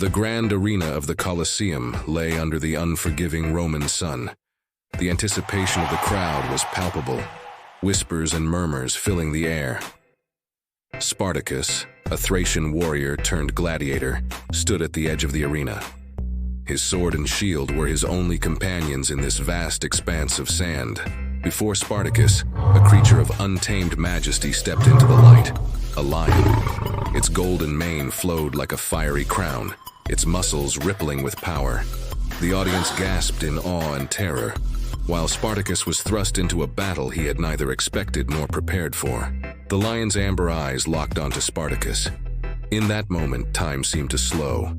The grand arena of the Colosseum lay under the unforgiving Roman sun. The anticipation of the crowd was palpable, whispers and murmurs filling the air. Spartacus, a Thracian warrior turned gladiator, stood at the edge of the arena. His sword and shield were his only companions in this vast expanse of sand. Before Spartacus, a creature of untamed majesty stepped into the light, a lion. Its golden mane flowed like a fiery crown, its muscles rippling with power. The audience gasped in awe and terror, while Spartacus was thrust into a battle he had neither expected nor prepared for. The lion's amber eyes locked onto Spartacus. In that moment, time seemed to slow.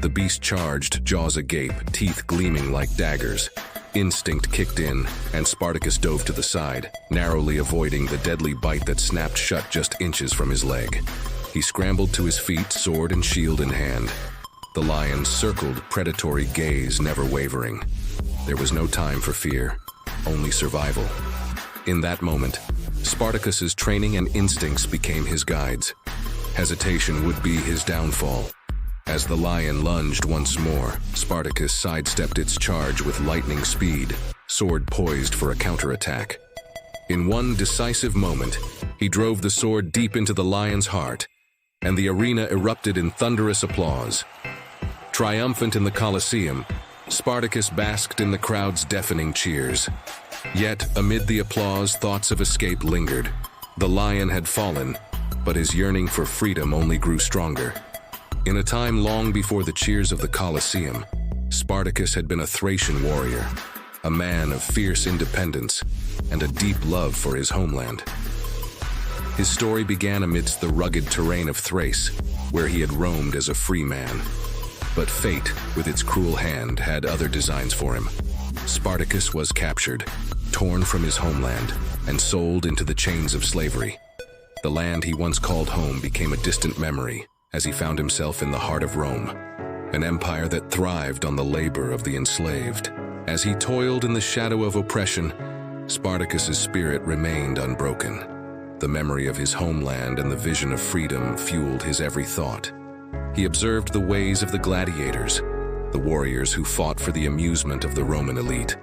The beast charged, jaws agape, teeth gleaming like daggers. Instinct kicked in, and Spartacus dove to the side, narrowly avoiding the deadly bite that snapped shut just inches from his leg. He scrambled to his feet, sword and shield in hand. The lion's circled, predatory gaze never wavering. There was no time for fear, only survival. In that moment, Spartacus's training and instincts became his guides. Hesitation would be his downfall. As the lion lunged once more, Spartacus sidestepped its charge with lightning speed, sword poised for a counterattack. In one decisive moment, he drove the sword deep into the lion's heart, and the arena erupted in thunderous applause. Triumphant in the Colosseum, Spartacus basked in the crowd's deafening cheers. Yet, amid the applause, thoughts of escape lingered. The lion had fallen, but his yearning for freedom only grew stronger. In a time long before the cheers of the Colosseum, Spartacus had been a Thracian warrior, a man of fierce independence and a deep love for his homeland. His story began amidst the rugged terrain of Thrace, where he had roamed as a free man. But fate, with its cruel hand, had other designs for him. Spartacus was captured, torn from his homeland, and sold into the chains of slavery. The land he once called home became a distant memory, as he found himself in the heart of Rome, an empire that thrived on the labor of the enslaved. As he toiled in the shadow of oppression, Spartacus's spirit remained unbroken. The memory of his homeland and the vision of freedom fueled his every thought. He observed the ways of the gladiators, the warriors who fought for the amusement of the Roman elite,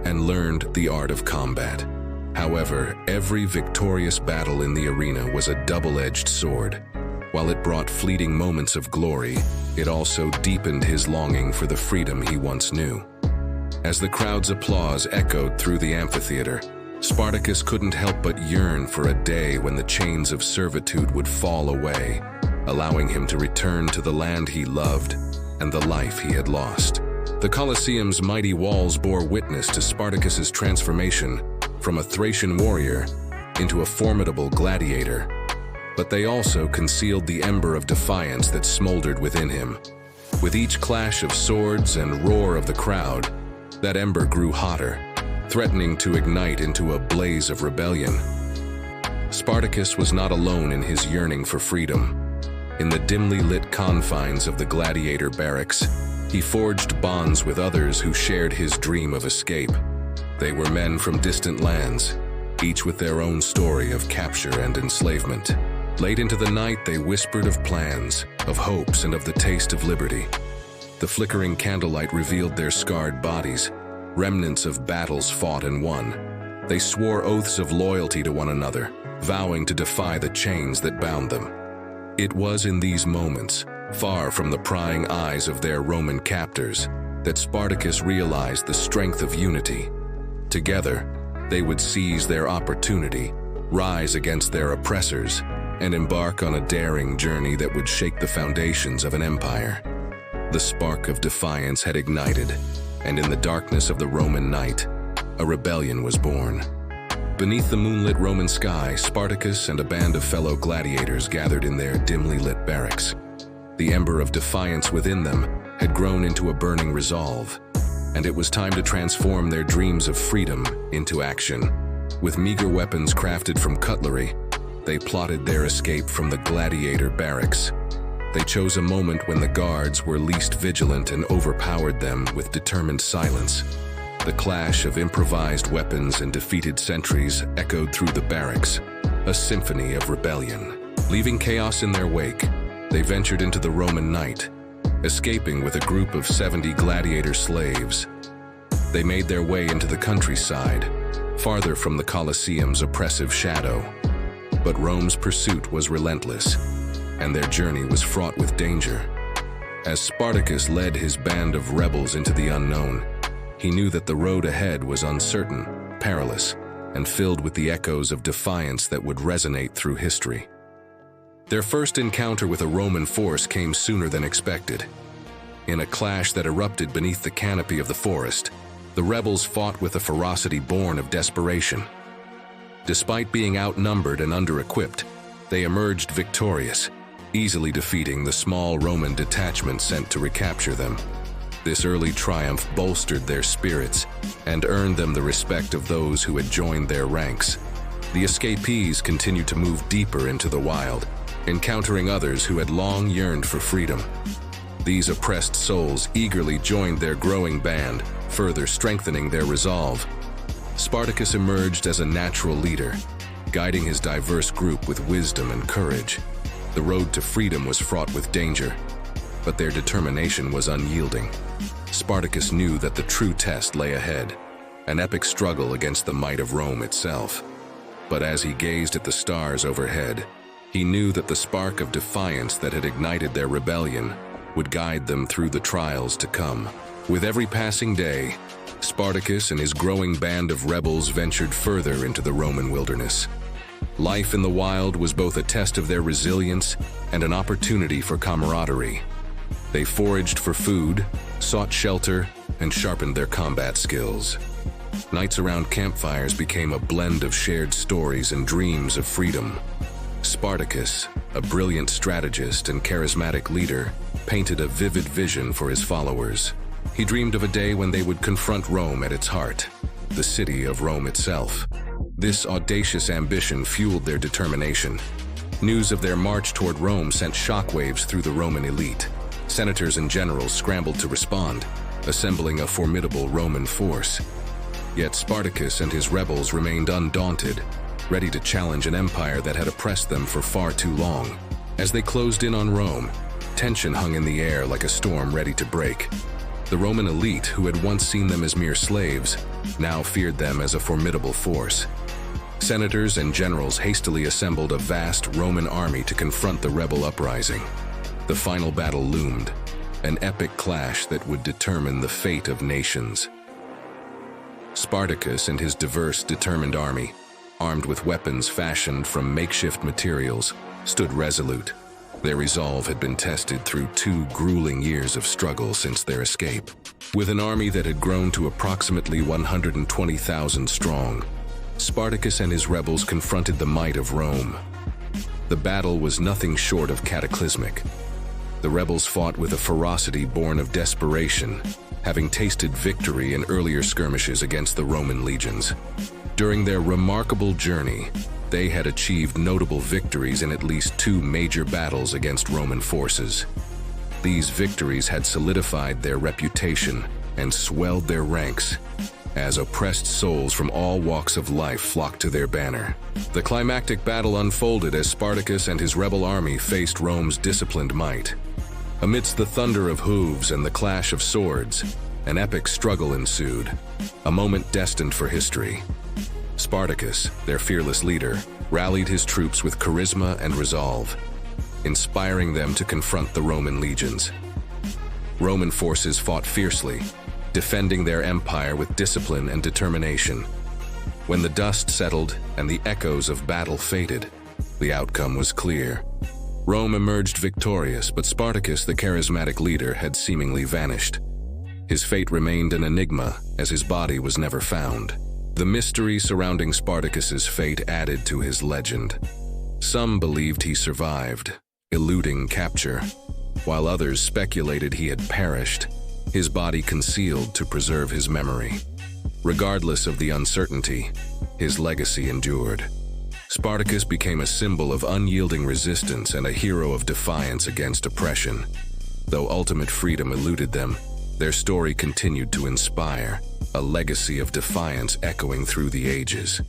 and learned the art of combat. However, every victorious battle in the arena was a double-edged sword. While it brought fleeting moments of glory, it also deepened his longing for the freedom he once knew. As the crowd's applause echoed through the amphitheater, Spartacus couldn't help but yearn for a day when the chains of servitude would fall away, allowing him to return to the land he loved and the life he had lost. The Colosseum's mighty walls bore witness to Spartacus's transformation from a Thracian warrior into a formidable gladiator. But they also concealed the ember of defiance that smoldered within him. With each clash of swords and roar of the crowd, that ember grew hotter, threatening to ignite into a blaze of rebellion. Spartacus was not alone in his yearning for freedom. In the dimly lit confines of the gladiator barracks, he forged bonds with others who shared his dream of escape. They were men from distant lands, each with their own story of capture and enslavement. Late into the night, they whispered of plans, of hopes, and of the taste of liberty. The flickering candlelight revealed their scarred bodies, remnants of battles fought and won. They swore oaths of loyalty to one another, vowing to defy the chains that bound them. It was in these moments, far from the prying eyes of their Roman captors, that Spartacus realized the strength of unity. Together, they would seize their opportunity, rise against their oppressors, and embark on a daring journey that would shake the foundations of an empire. The spark of defiance had ignited, and in the darkness of the Roman night, a rebellion was born. Beneath the moonlit Roman sky, Spartacus and a band of fellow gladiators gathered in their dimly lit barracks. The ember of defiance within them had grown into a burning resolve, and it was time to transform their dreams of freedom into action. With meager weapons crafted from cutlery, they plotted their escape from the gladiator barracks. They chose a moment when the guards were least vigilant and overpowered them with determined silence. The clash of improvised weapons and defeated sentries echoed through the barracks, a symphony of rebellion. Leaving chaos in their wake, they ventured into the Roman night, escaping with a group of 70 gladiator slaves. They made their way into the countryside, farther from the Colosseum's oppressive shadow. But Rome's pursuit was relentless, and their journey was fraught with danger. As Spartacus led his band of rebels into the unknown, he knew that the road ahead was uncertain, perilous, and filled with the echoes of defiance that would resonate through history. Their first encounter with a Roman force came sooner than expected. In a clash that erupted beneath the canopy of the forest, the rebels fought with a ferocity born of desperation. Despite being outnumbered and under-equipped, they emerged victorious, easily defeating the small Roman detachment sent to recapture them. This early triumph bolstered their spirits and earned them the respect of those who had joined their ranks. The escapees continued to move deeper into the wild, encountering others who had long yearned for freedom. These oppressed souls eagerly joined their growing band, further strengthening their resolve. Spartacus emerged as a natural leader, guiding his diverse group with wisdom and courage. The road to freedom was fraught with danger, but their determination was unyielding. Spartacus knew that the true test lay ahead, an epic struggle against the might of Rome itself. But as he gazed at the stars overhead, he knew that the spark of defiance that had ignited their rebellion would guide them through the trials to come. With every passing day, Spartacus and his growing band of rebels ventured further into the Roman wilderness. Life in the wild was both a test of their resilience and an opportunity for camaraderie. They foraged for food, sought shelter, and sharpened their combat skills. Nights around campfires became a blend of shared stories and dreams of freedom. Spartacus, a brilliant strategist and charismatic leader, painted a vivid vision for his followers. He dreamed of a day when they would confront Rome at its heart, the city of Rome itself. This audacious ambition fueled their determination. News of their march toward Rome sent shockwaves through the Roman elite. Senators and generals scrambled to respond, assembling a formidable Roman force. Yet Spartacus and his rebels remained undaunted, ready to challenge an empire that had oppressed them for far too long. As they closed in on Rome, tension hung in the air like a storm ready to break. The Roman elite, who had once seen them as mere slaves, now feared them as a formidable force. Senators and generals hastily assembled a vast Roman army to confront the rebel uprising. The final battle loomed, an epic clash that would determine the fate of nations. Spartacus and his diverse, determined army, armed with weapons fashioned from makeshift materials, stood resolute. Their resolve had been tested through 2 grueling years of struggle since their escape. With an army that had grown to approximately 120,000 strong, Spartacus and his rebels confronted the might of Rome. The battle was nothing short of cataclysmic. The rebels fought with a ferocity born of desperation, having tasted victory in earlier skirmishes against the Roman legions. During their remarkable journey, they had achieved notable victories in at least 2 major battles against Roman forces. These victories had solidified their reputation and swelled their ranks, as oppressed souls from all walks of life flocked to their banner. The climactic battle unfolded as Spartacus and his rebel army faced Rome's disciplined might. Amidst the thunder of hooves and the clash of swords, an epic struggle ensued, a moment destined for history. Spartacus, their fearless leader, rallied his troops with charisma and resolve, inspiring them to confront the Roman legions. Roman forces fought fiercely, defending their empire with discipline and determination. When the dust settled and the echoes of battle faded, the outcome was clear. Rome emerged victorious, but Spartacus, the charismatic leader, had seemingly vanished. His fate remained an enigma, as his body was never found. The mystery surrounding Spartacus's fate added to his legend. Some believed he survived, eluding capture, while others speculated he had perished, his body concealed to preserve his memory. Regardless of the uncertainty, his legacy endured. Spartacus became a symbol of unyielding resistance and a hero of defiance against oppression. Though ultimate freedom eluded them, their story continued to inspire, a legacy of defiance echoing through the ages.